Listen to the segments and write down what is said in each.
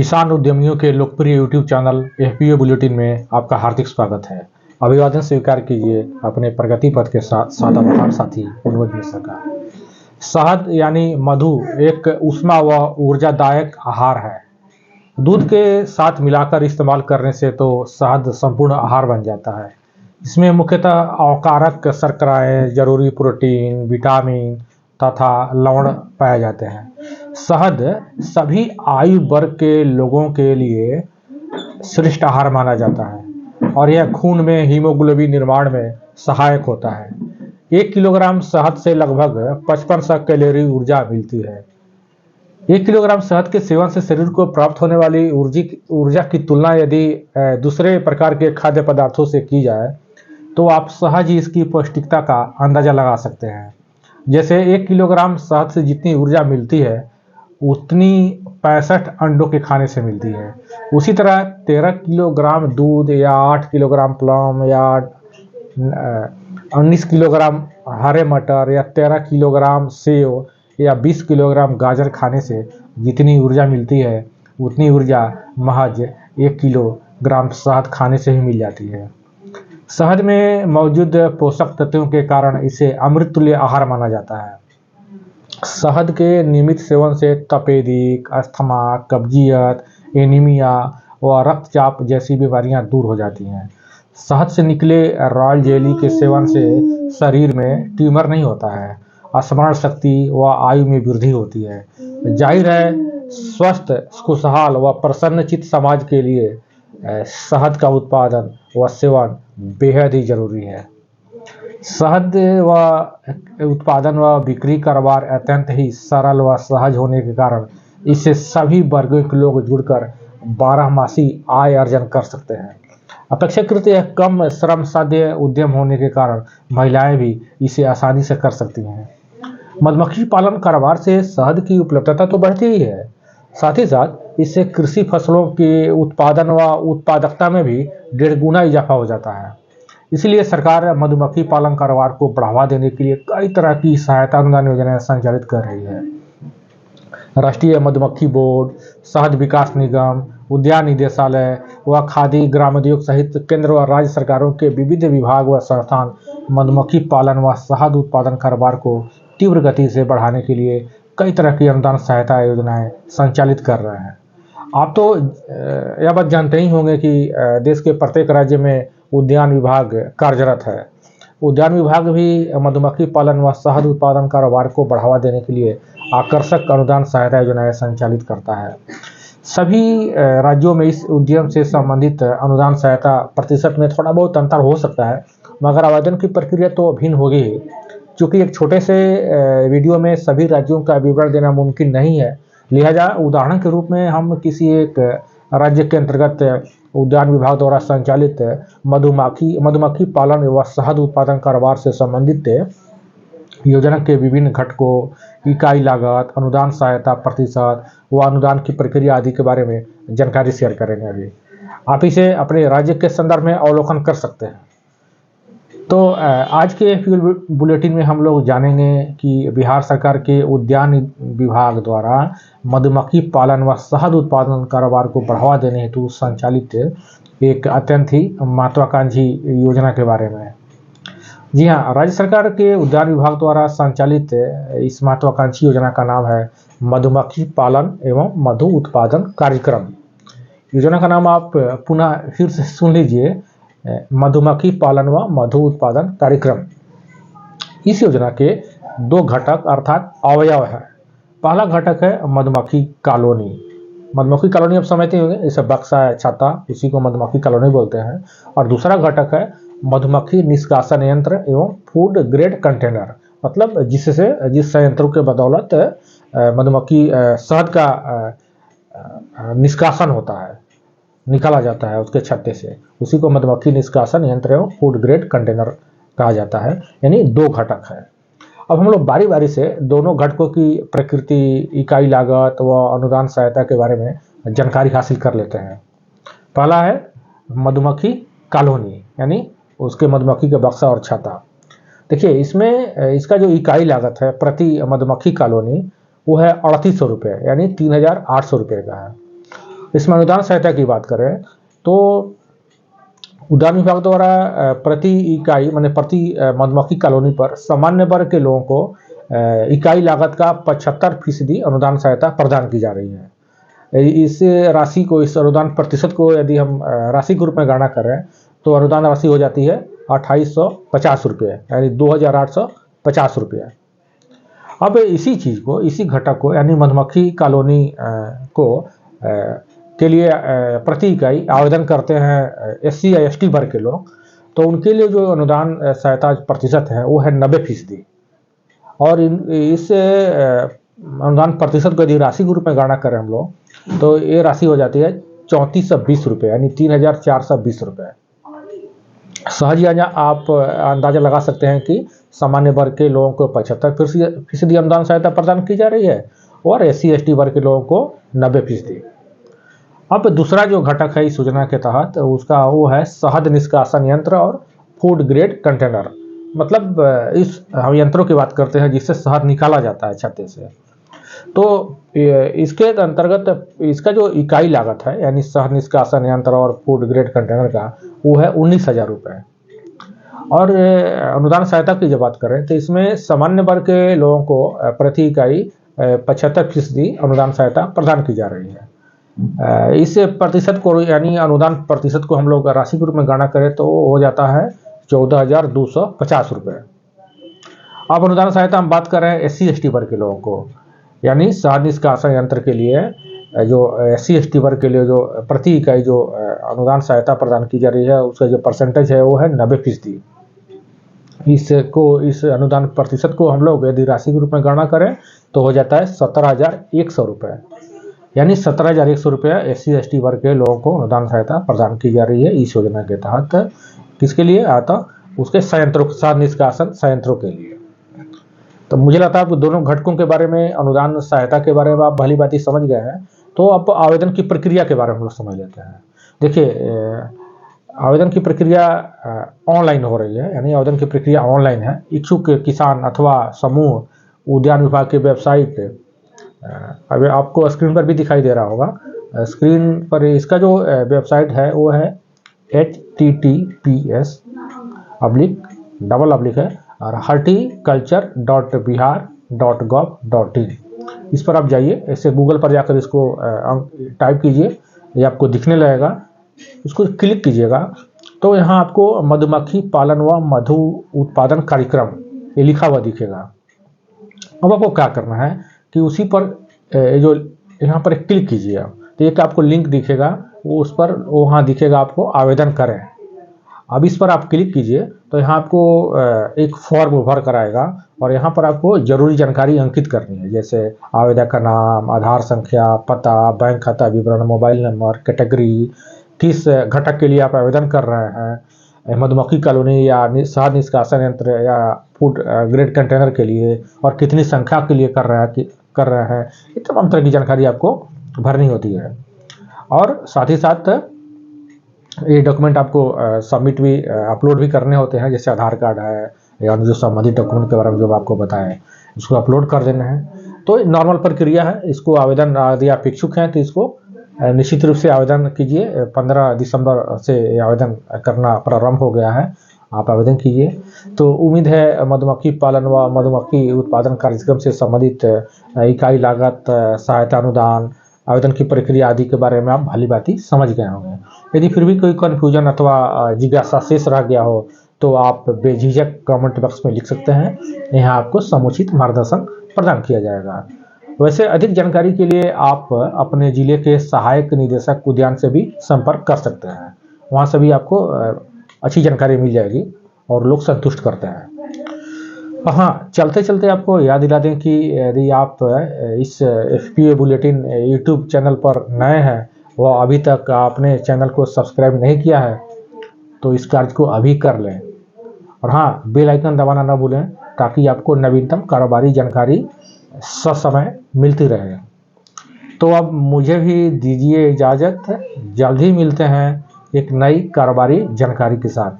किसान उद्यमियों के लोकप्रिय यूट्यूब चैनल एफपीओ बुलेटिन में आपका हार्दिक स्वागत है। अभिवादन स्वीकार कीजिए अपने प्रगति पथ के साथ सदाबहार साथी मनोज मिश्रा का। शहद यानी मधु एक ऊष्मा व ऊर्जादायक आहार है। दूध के साथ मिलाकर इस्तेमाल करने से तो शहद संपूर्ण आहार बन जाता है। इसमें मुख्यतः अवकारक शर्कराएं, जरूरी प्रोटीन, विटामिन तथा लवण पाए जाते हैं। शहद सभी आयु वर्ग के लोगों के लिए श्रेष्ठ आहार माना जाता है और यह खून में हीमोग्लोबिन निर्माण में सहायक होता है। 1 किलोग्राम शहद से लगभग 5500 कैलोरी ऊर्जा मिलती है। 1 किलोग्राम शहद के सेवन से शरीर को प्राप्त होने वाली ऊर्जा की तुलना यदि दूसरे प्रकार के खाद्य पदार्थों से की जाए तो आप सहज ही इसकी पौष्टिकता का अंदाजा लगा सकते हैं। जैसे 1 किलोग्राम शहद से जितनी ऊर्जा मिलती है उतनी 65 अंडों के खाने से मिलती है। उसी तरह 13 किलोग्राम दूध या 8 किलोग्राम प्लम या 19 किलोग्राम हरे मटर या 13 किलोग्राम सेव या 20 किलोग्राम गाजर खाने से जितनी ऊर्जा मिलती है उतनी ऊर्जा महज 1 किलोग्राम शहद खाने से ही मिल जाती है। शहद में मौजूद पोषक तत्वों के कारण इसे अमृत तुल्य आहार माना जाता है। शहद के नियमित सेवन से तपेदिक, अस्थमा, कब्जियत, एनीमिया व रक्तचाप जैसी बीमारियां दूर हो जाती हैं। शहद से निकले रॉयल जेली के सेवन से शरीर में ट्यूमर नहीं होता है, स्मरण शक्ति व आयु में वृद्धि होती है। जाहिर है स्वस्थ, खुशहाल व प्रसन्नचित्त समाज के लिए शहद का उत्पादन व सेवन बेहद ही जरूरी है। शहद व उत्पादन व बिक्री कारोबार अत्यंत ही सरल व सहज होने के कारण इससे सभी वर्गों के लोग जुड़कर 12 मासी आय अर्जन कर सकते हैं। अपेक्षाकृत यह कम श्रम साध्य उद्यम होने के कारण महिलाएं भी इसे आसानी से कर सकती हैं। मधुमक्खी पालन कारोबार से शहद की उपलब्धता तो बढ़ती ही है, साथ ही साथ इससे कृषि फसलों के उत्पादन व उत्पादकता में भी 1.5 गुना इजाफा हो जाता है। इसलिए सरकार मधुमक्खी पालन कारोबार को बढ़ावा देने के लिए कई तरह की सहायता अनुदान योजनाएं संचालित कर रही है। राष्ट्रीय मधुमक्खी बोर्ड, शहद विकास निगम, उद्यान निदेशालय व खादी ग्रामोद्योग सहित केंद्र व राज्य सरकारों के विविध विभाग व संस्थान मधुमक्खी पालन व शहद उत्पादन कारोबार को तीव्र गति से बढ़ाने के लिए कई तरह की अनुदान सहायता योजनाएं संचालित कर रहे हैं। आप तो यह बात जानते ही होंगे कि देश के प्रत्येक राज्य में उद्यान विभाग कार्यरत है। उद्यान विभाग भी मधुमक्खी पालन व शहद उत्पादन कारोबार को बढ़ावा देने के लिए आकर्षक अनुदान सहायता योजनाएं संचालित करता है। सभी राज्यों में इस उद्यम से संबंधित अनुदान सहायता प्रतिशत में थोड़ा बहुत अंतर हो सकता है, मगर आवेदन की प्रक्रिया तो भिन्न होगी ही। चूँकि एक छोटे से वीडियो में सभी राज्यों का विवरण देना मुमकिन नहीं है, लिहाजा उदाहरण के रूप में हम किसी एक राज्य के अंतर्गत उद्यान विभाग द्वारा संचालित मधुमक्खी पालन व शहद उत्पादन कारोबार से संबंधित योजना के विभिन्न घटकों, इकाई लागत, अनुदान सहायता प्रतिशत व अनुदान की प्रक्रिया आदि के बारे में जानकारी शेयर करेंगे। अभी आप इसे अपने राज्य के संदर्भ में अवलोकन कर सकते हैं। तो आज के फ्यूल बुलेटिन में हम लोग जानेंगे कि बिहार सरकार के उद्यान विभाग द्वारा मधुमक्खी पालन व शहद उत्पादन कारोबार को बढ़ावा देने हेतु संचालित एक अत्यंत ही महत्वाकांक्षी योजना के बारे में। जी हाँ, राज्य सरकार के उद्यान विभाग द्वारा संचालित इस महत्वाकांक्षी योजना का नाम है मधुमक्खी पालन एवं मधु उत्पादन कार्यक्रम। योजना का नाम आप पुनः फिर से सुन लीजिए, मधुमक्खी पालन व मधु उत्पादन कार्यक्रम। इस योजना के 2 घटक अर्थात अवयव है। पहला घटक है मधुमक्खी कॉलोनी। मधुमक्खी कॉलोनी आप समझते होंगे, जैसे बक्सा है, छाता, उसी को मधुमक्खी कॉलोनी बोलते हैं। और दूसरा घटक है मधुमक्खी निष्कासन यंत्र एवं फूड ग्रेड कंटेनर, मतलब जिस संयंत्रों के बदौलत मधुमक्खी शहद का निष्कासन होता है, निकाला जाता है उसके छत्ते से, उसी को मधुमक्खी निष्कासन यंत्र एवं फूड ग्रेड कंटेनर कहा जाता है। यानी 2 घटक है। अब हम लोग बारी बारी से दोनों घटकों की प्रकृति, इकाई लागत व अनुदान सहायता के बारे में जानकारी हासिल कर लेते हैं। पहला है मधुमक्खी कॉलोनी, यानी उसके मधुमक्खी के बक्सा और छाता। देखिए, इसमें इसका जो इकाई लागत है प्रति मधुमक्खी कॉलोनी वो है 3800 रुपये, यानी 3800 रुपये का है। इसमें अनुदान सहायता की बात करें तो उद्यान विभाग द्वारा प्रति इकाई माने प्रति मधुमक्खी कॉलोनी पर सामान्य वर्ग के लोगों को इकाई लागत का 75% अनुदान सहायता प्रदान की जा रही है। इस राशि को, इस अनुदान प्रतिशत को यदि हम राशि के रूप में गणना करें तो अनुदान राशि हो जाती है 2850 रुपये, यानी 2850 रुपये। अब इसी चीज़ को, इसी घटक को, यानी मधुमक्खी कॉलोनी को के लिए प्रति इकाई आवेदन करते हैं SC या ST वर्ग के लोग, तो उनके लिए जो अनुदान सहायता प्रतिशत है वो है 90%। और इस अनुदान प्रतिशत को यदि राशि के रूप में गणना करें हम लोग तो ये राशि हो जाती है 3420 रुपये, यानी 3420 रुपये। सहज आप अंदाजा लगा सकते हैं कि सामान्य वर्ग के लोगों को 75% अनुदान सहायता प्रदान की जा रही है और SC ST वर्ग के लोगों को 90%। अब दूसरा जो घटक है इस योजना के तहत उसका वो है शहद निष्कासन यंत्र और फूड ग्रेड कंटेनर। मतलब इस हम यंत्रों की बात करते हैं जिससे शहद निकाला जाता है छत्ते से। तो इसके अंतर्गत इसका जो इकाई लागत है, यानी शहद निष्कासन यंत्र और फूड ग्रेड कंटेनर का, वो है 19,000 रुपये। और अनुदान सहायता की जब बात करें तो इसमें सामान्य वर्ग के लोगों को प्रति इकाई 75% अनुदान सहायता प्रदान की जा रही है। इस प्रतिशत को, यानी अनुदान प्रतिशत को हम लोग राशि के रूप में गणना करें तो हो जाता है 14,250 रुपये। अब अनुदान सहायता हम बात करें SC ST वर्ग के लोगों को, यानी शहद निष्कासन यंत्र के लिए जो SC ST वर्ग के लिए जो प्रति इकाई जो अनुदान सहायता प्रदान की जा रही है उसका जो परसेंटेज है वो है 90%। इस अनुदान प्रतिशत को हम लोग यदि राशि के रूप में गणना करें तो हो जाता है 17,100 रुपये, यानी 17,100 रुपये SC ST वर्ग के लोगों को अनुदान सहायता प्रदान की जा रही है इस योजना के तहत। किसके लिए आता? उसके संयंत्रों, शहद निष्कासन संयंत्रों के लिए। तो मुझे लगता है आप दोनों घटकों के बारे में, अनुदान सहायता के बारे में आप भली बात ही समझ गए हैं। तो अब आवेदन की प्रक्रिया के बारे में हम लोग समझ लेते हैं। देखिए, आवेदन की प्रक्रिया ऑनलाइन हो रही है, यानी आवेदन की प्रक्रिया ऑनलाइन है। इच्छुक किसान अथवा समूह उद्यान विभाग की वेबसाइट, अब आपको स्क्रीन पर भी दिखाई दे रहा होगा, स्क्रीन पर इसका जो वेबसाइट है वो है https:// है और horticulture.bihar.gov.in। इस पर आप जाइए, ऐसे गूगल पर जाकर इसको टाइप कीजिए, ये आपको दिखने लगेगा। इसको क्लिक कीजिएगा तो यहाँ आपको मधुमक्खी पालन व मधु उत्पादन कार्यक्रम ये लिखा हुआ दिखेगा। अब आपको क्या करना है कि उसी पर जो यहाँ पर क्लिक कीजिए, तो एक आपको लिंक दिखेगा, वो उस पर वहाँ दिखेगा आपको आवेदन करें। अब इस पर आप क्लिक कीजिए तो यहाँ आपको एक फॉर्म भर कर आएगा और यहाँ पर आपको जरूरी जानकारी अंकित करनी है, जैसे आवेदक का नाम, आधार संख्या, पता, बैंक खाता विवरण, मोबाइल नंबर, कैटेगरी, किस घटक के लिए आप आवेदन कर रहे हैं, मधुमक्खी कॉलोनी या शहद निष्कासन यंत्र या फूड ग्रेड कंटेनर के लिए, और कितनी संख्या के लिए कर रहे हैं। ये तमाम तरह की जानकारी आपको भरनी होती है। और साथ ही साथ ये डॉक्यूमेंट आपको सबमिट भी, अपलोड भी करने होते हैं, जैसे आधार कार्ड है या जो संबंधित डॉक्यूमेंट के बारे में जो आपको बताएं, इसको अपलोड कर देना है। तो नॉर्मल प्रक्रिया है। इसको आवेदन यदि आप इच्छुक हैं तो इसको निश्चित रूप से आवेदन कीजिए। 15 दिसंबर से आवेदन करना प्रारंभ हो गया है, आप आवेदन कीजिए। तो उम्मीद है मधुमक्खी पालन व मधुमक्खी उत्पादन कार्यक्रम से संबंधित इकाई लागत, सहायता अनुदान, आवेदन की प्रक्रिया आदि के बारे में आप भली भांति समझ गए होंगे। यदि फिर भी कोई कन्फ्यूजन अथवा जिज्ञासा शेष रह गया हो तो आप बेझिझक कमेंट बॉक्स में लिख सकते हैं, यहाँ आपको समुचित मार्गदर्शन प्रदान किया जाएगा। वैसे अधिक जानकारी के लिए आप अपने जिले के सहायक निदेशक उद्यान से भी संपर्क कर सकते हैं, वहाँ से भी आपको अच्छी जानकारी मिल जाएगी और लोग संतुष्ट करते हैं। हाँ, चलते चलते आपको याद दिला दें कि यदि आप इस FPO बुलेटिन यूट्यूब चैनल पर नए हैं व अभी तक आपने चैनल को सब्सक्राइब नहीं किया है तो इस कार्य को अभी कर लें। और हाँ, बेल आइकन दबाना न भूलें ताकि आपको नवीनतम कारोबारी जानकारी ससमय मिलती रहे। तो अब मुझे भी दीजिए इजाज़त, जल्द ही मिलते हैं एक नई कारोबारी जानकारी के साथ।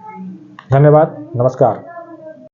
धन्यवाद, नमस्कार।